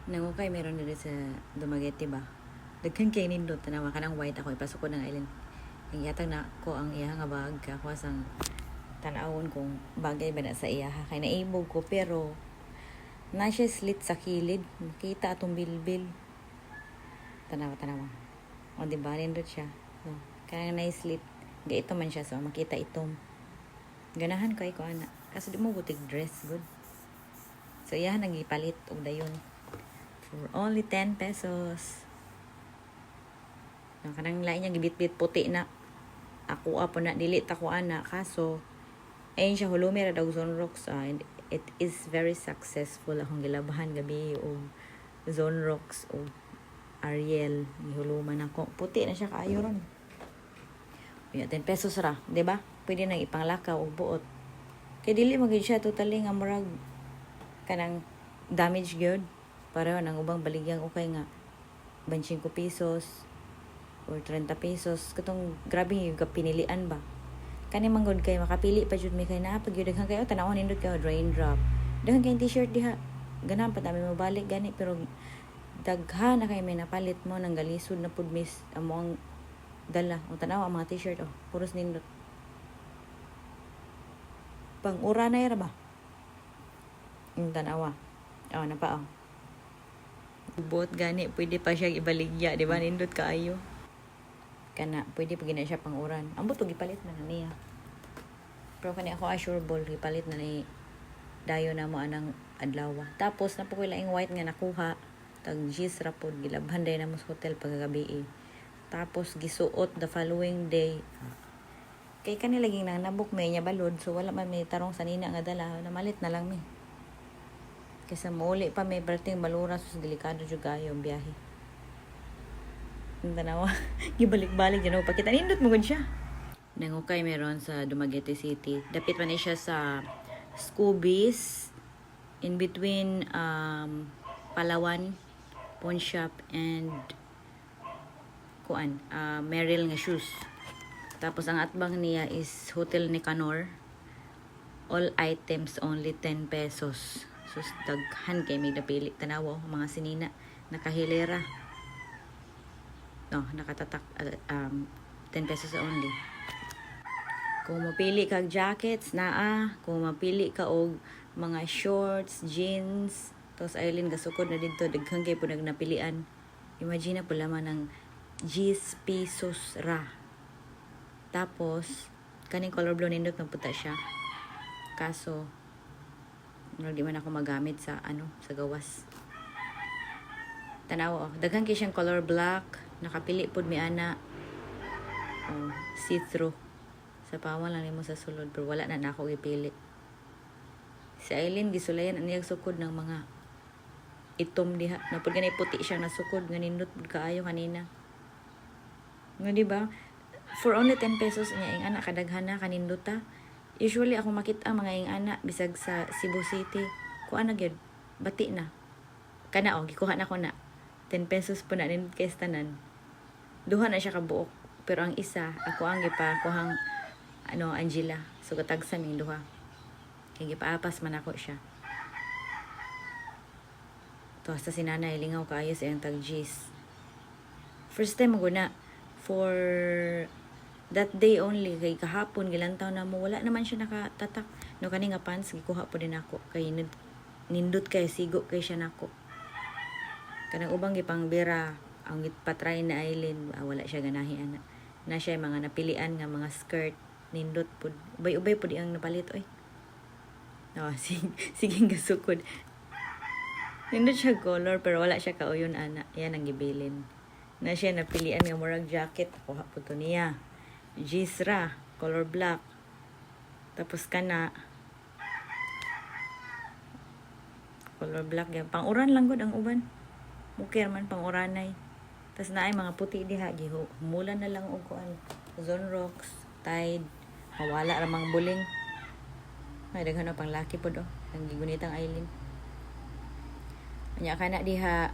Nangukay meron dito sa Dumaguete ba? Daghan kay nindot tanawa ka ng white ako ipasok ko ng island. Ang yatag na ko ang iya nga bag ako sang tanawon kung bagay ba na sa iya kay naibog ko pero na siya slit sa kilid makita atong bilbil tanawa o di ba nindot siya no kaya na slit ga ito man siya so makita itom ganahan kay ko ana kasi di mo butig dress good so iya nagipalit og dayon for only 10 pesos. Ang kanang lain niya gibit-bit puti na. Ako po na dili ta ko ana kaso ayun siya hulumi ra daw Zone Rocks and it is very successful akong gilabahan gabi og Zone Rocks og Ariel gihuluman ako. Puti na siya kaayo ron. Unya 10 pesos ra, di ba? Pwede nang ipanglakaw og buot. Kay dili magid siya totally nga murag kanang damage gyud. Pareho nang ubang baligyang ukay nga 25 pesos or 30 pesos katong grabe yung pinilian ba kani manggod kay makapili pa jud mi kay naa pag daghan kayo tanawon nindot kayo raindrop daghan kay t-shirt diha ganahan pa tami mabalik gani pero daghan na kay may napalit mo nang galisod na pud miss amo ang dala o tanaw ang mga t-shirt puros nindot pang ura na ira ba yung tanawa napa buot gani pwede pa siya ibaligya di ba nindot kaayo kana pwede pa gina siya panguran ambot og gipalit na niya pero kani ako assureable gipalit na ni dayo na mo anang adlaw tapos napukoy laing white nga nakuha tag gis ra pod gilabhan day na mo sa hotel paggabi tapos gisuot the following day kay kani laging nang nabuk may nya balod so wala man may tarong sanina nga dala namalit na lang mi kaysa muli pa may berting malura so delikado jud kayo ang biyahe. Ang tanawa, gibalik-balik dyan ako pakita. Nindot mo gud siya. Nangukay meron sa Dumaguete City. Dapit man siya sa Scoobies in between Palawan Pawn Shop and Merrill nga shoes. Tapos ang atbang niya is Hotel Nicanor. All items only 10 pesos. So, daghan kay may napili. Tanawo, mga sinina. Nakahilera. Nakatatak. 10 pesos only. Kung mapili kag jackets, Kung mapili ka og mga shorts, jeans, tapos Aileen gasukod na dito. Daghan kay po nagnapilian. Imagine na po laman ng 10 pesos ra. Tapos, kaning color blue nindot ng puta siya. Kaso, di man ako magamit sa sa gawas. Tanaw daghan kay siyang color black, nakapili pud mi ana. See-through. Sa pawang lang nimo sa sulod pero wala na nako ipili. Si Aileen gisulayan ang iyang sukod ng mga itom diha. Napud ganay puti siyang nasukod nga nindot pud kaayo kanina. Nga di ba? For only 10 pesos niya ing ana kadaghan na kanindot ta. Usually ako makita mga ing ana bisag sa Cebu City. Kuan na gyud bati na. Kana gikuha na ko na. 10 pesos po na nindot kay tanan. Duha na siya ka buok. Pero ang isa ako ang gipakuhang Angela. So katagsa ming duha. Kay gipaapas man ako siya. To sa sinanay lingaw kaayo sa iyang tag-G's. First time mo na for that day only kay kahapon gilantaw na mo wala naman siya nakatatak no kani nga pants gikuha po din ako kay nindot kay sigo kay siya nako kanang ubang gipang bira ang gipatry na Aileen wala siya ganahi ana na siya mga napilian nga mga skirt nindot pud ubay-ubay pud ang napalit oy sige gasukod nindot siya color pero wala siya kauyon ana yan ang gibilin na siya napilian nga murag jacket kuha pud to niya Gisra, color black. Tapos kana color black yan. Pang-uran lang gud ang uban. Mukir man pang-uranay. Tapos naay mga puti diha humulan na lang og kuan. Zone Rocks, Tide, mawala ra mga buling. May daghan na pang laki pod ang gigunitang Aileen. Anya kana diha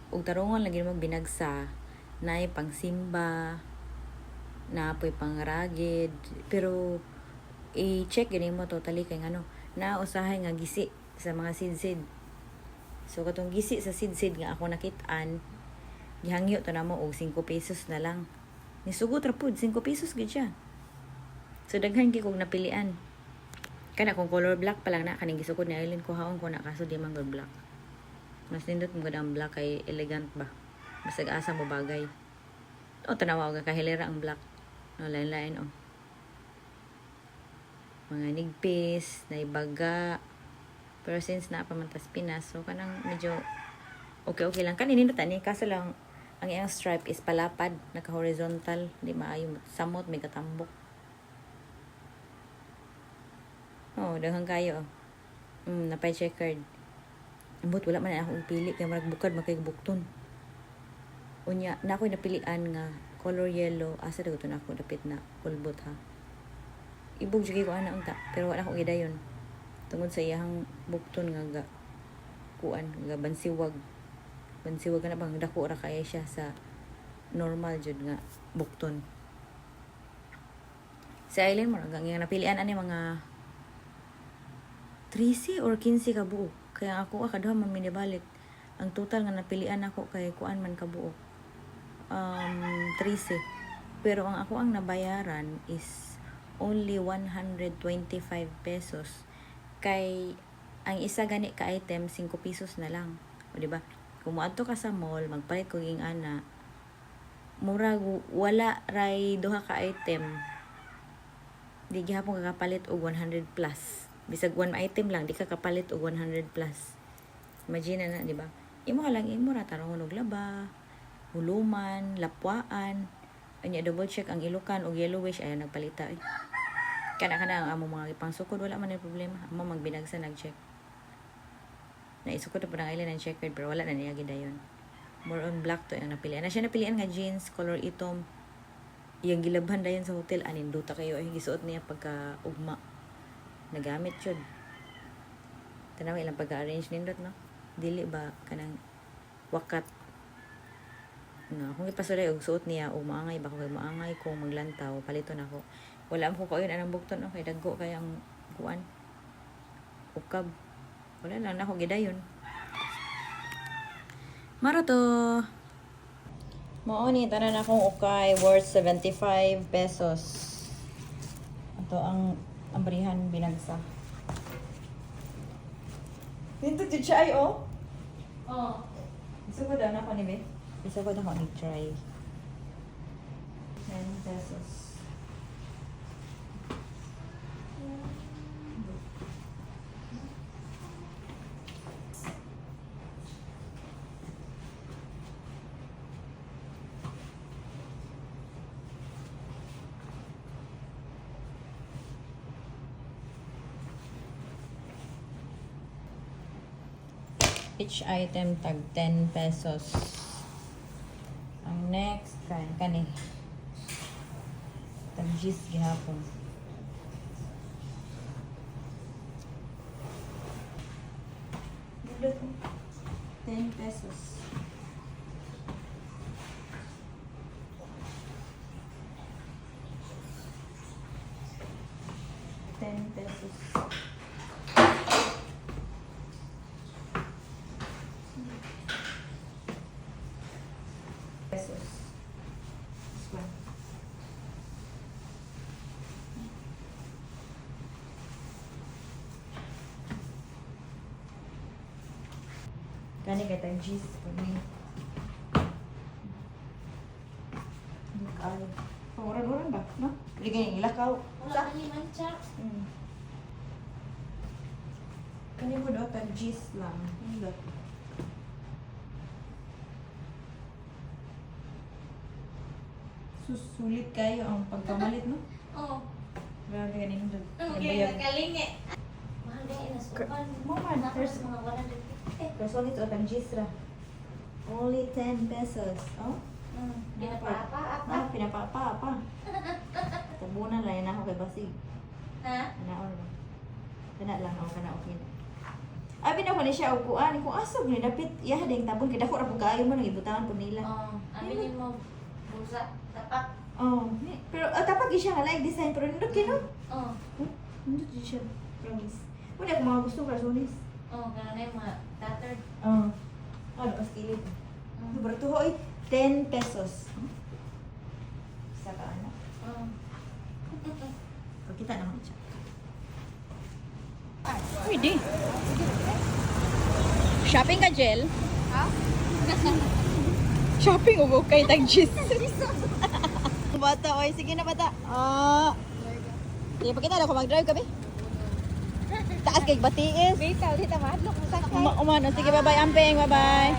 og tarungon lagi mo binagsa. Naay pang simba. Na apoy pang ragged pero i-check gani mo totally kay na usahay nga gisi sa mga sidsid So katong gisi sa sid-sid nga ako nakitaan, gihangyo to na mo og 5 pesos na lang. Nisugot ra pud 5 pesos gid siya. So daghan gyud kog napilian. Kana kung color black pa lang na kaning gisukod ni Eileen ko haon ko na kaso di man gud black. Mas nindot mo gud ang black kay elegant ba. Basag asa mo bagay. O tanawa og kahilera ang black. No lain-lain oh. Mga nigpis, naibaga. Pero since napamantas Pinas, so kanang medyo okay lang. Kanin nindot ani kaso lang ang iyang stripe is palapad, naka-horizontal, di maayo samot may katambok. Oh, daghang kayo. Napay checkered. Ambot wala man akong pili kay marag bukad makay-bukton. Unya, na ako'y napilian nga color yellow, asa daw ito na ako dapit na kulbot ha. Ibog jud ko ana unta, pero wala ko gidayon. Tungod sa iyang bukton nga kuan, nga bansiwag. Bansiwag na bang dako ra kaya siya sa normal jud nga bukton. Sa Eileen mo nga napilian ani mga 13 or 15 ka buok. Kaya ako akaduha man minibalik. Ang total nga napilian ako kay kuan man ka buok. 13. Pero ang ako ang nabayaran is only 125 pesos. Kay ang isa gani ka item 5 pesos na lang. O di ba? Kung moadto ka sa mall, magpalit ko ging ana. Murag wala ray duha ka item. Di gihapon ka kapalit og 100 plus. Bisag one item lang di ka kapalit og 100 plus. Imagine na, di ba? Imo ka lang imo ra tarong og laba, huluman, lapwaan. Anya double check ang ilukan og yellowish ay nagpalita eh. Kana ang amo mga ipangsukod wala man ay problema. Amo magbinagsa nag-check. Naisukod na po ng Eileen ang checkered pero wala na niya gidayon. More on black to ang napilian. Na siya napilian nga jeans, color itom. Iyang gilabhan dayon sa hotel anin duta kayo ay gisuot niya pagka ugma. Nagamit yun. Tanawa ilang pagka-arrange nindot, no? Dili ba kanang wakat. No, kung ipasulay og suot niya o maangay ba kay maangay kung maglantaw paliton ako. Wala mo ko yun anang bukton no kay daggo kay ang kuan. Ukab. Wala lang na ako gidayon. Maro to. Mao ni tanan akong ukay worth 75 pesos. Ito ang ambrihan binagsa. Dito di siya oh. Oh. Isa ko daw na ako ni Be. Isa ko daw ako ni-try. 10 pesos. Each item tag 10 pesos. Ang next kani tag gis gihapon. Dito 10 pesos. $10. Pesos. This one. Kani kita cheese for me. Ay, orang-orang ba? No? Hindi ganyan ilakaw. Wala ka ni mancha. Kani mo daw tag cheese lang. Hindi. Sulit kayo ang pagkamalit, no? Oo. Grabe ganin doon. Okay, nakalingi. Mahal ka inasukan. Mga First mga 150. Pero solid o tag cheese ra. Only 10 pesos. Oh? Pinapa-apa. Pinapa-apa. Tabunan lang yun ako kay Basig. Ha? Kanaon ba? Kana lang ako, kana okay na. Abi na ko ni siya upuan. Kung asog ni dapit, iya ding tabon. Kaya dako ra po kayo mo, nang ibutangan po nila. Oo. Aminin mo, busa, tapak. Oh, pero tapag siya nga like design pero nindot kino. Oo. Nindot din siya. Promise. Wala ko mga gusto karsonis. Oo, kaya na yung mga Tattered. Oh. Ano, pas kilid. Sobrang tuhoy. 10 pesos. Isa ka, ano? Oh. Pagkita naman siya. Pwede. Shopping ka, Jel? Ha? Shopping o kay tag-gis. Bata, oy. Sige na, bata. Sige, pakita na ako mag-drive kami. Taas kay batiis. Wait, ulit ang madlock mo sakay. Umano. Sige, bye-bye, Ampeng. Bye-bye.